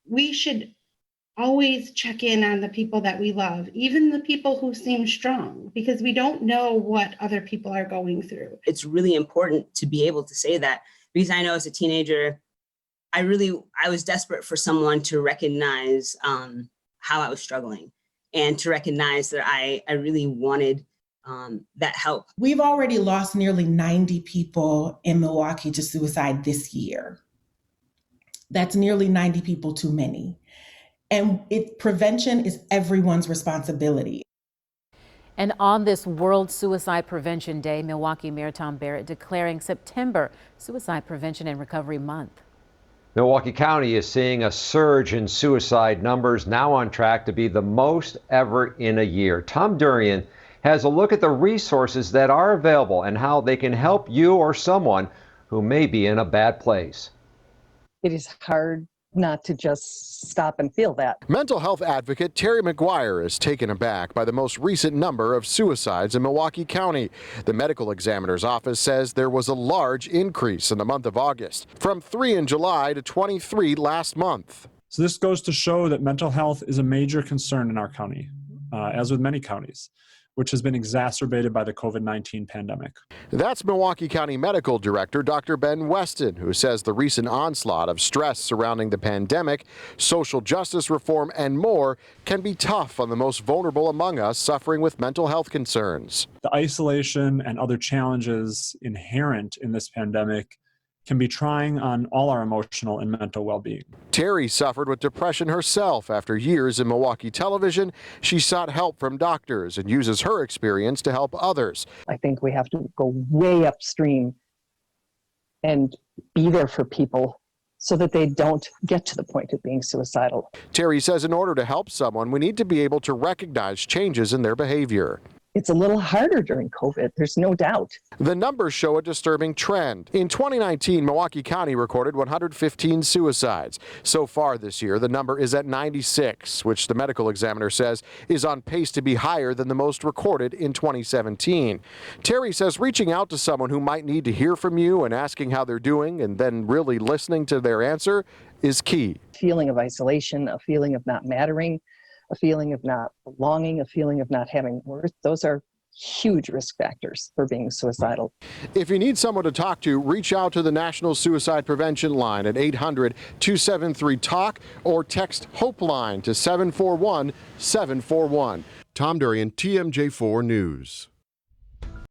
we should always check in on the people that we love, even the people who seem strong, because we don't know what other people are going through. It's really important to be able to say that, because I know as a teenager, I was desperate for someone to recognize how I was struggling and to recognize that I really wanted that help. We've already lost nearly 90 people in Milwaukee to suicide this year. That's nearly 90 people too many. And prevention is everyone's responsibility. And on this World Suicide Prevention Day, Milwaukee Mayor Tom Barrett declaring September Suicide Prevention and Recovery Month. Milwaukee County is seeing a surge in suicide numbers, now on track to be the most ever in a year. Tom Durian has a look at the resources that are available and how they can help you or someone who may be in a bad place. It is hard not to just stop and feel that. Mental health advocate Terry McGuire is taken aback by the most recent number of suicides in Milwaukee County. The medical examiner's office says there was a large increase in the month of August, from 3 in July to 23 last month. So this goes to show that mental health is a major concern in our county, as with many counties, which has been exacerbated by the COVID-19 pandemic. That's Milwaukee County Medical Director Dr. Ben Weston, who says the recent onslaught of stress surrounding the pandemic, social justice reform, and more can be tough on the most vulnerable among us suffering with mental health concerns. The isolation and other challenges inherent in this pandemic can be trying on all our emotional and mental well-being. Terry suffered with depression herself after years in Milwaukee television. She sought help from doctors and uses her experience to help others. I think we have to go way upstream and be there for people so that they don't get to the point of being suicidal. Terry says in order to help someone, we need to be able to recognize changes in their behavior. It's a little harder during COVID, there's no doubt. The numbers show a disturbing trend. In 2019, Milwaukee County recorded 115 suicides. So far this year, the number is at 96, which the medical examiner says is on pace to be higher than the most recorded in 2017. Terry says reaching out to someone who might need to hear from you and asking how they're doing and then really listening to their answer is key. A feeling of isolation, a feeling of not mattering, a feeling of not belonging, a feeling of not having worth. Those are huge risk factors for being suicidal. If you need someone to talk to, reach out to the National Suicide Prevention Line at 800-273-TALK or text HOPE LINE to 741-741. Tom Durian, TMJ4 News.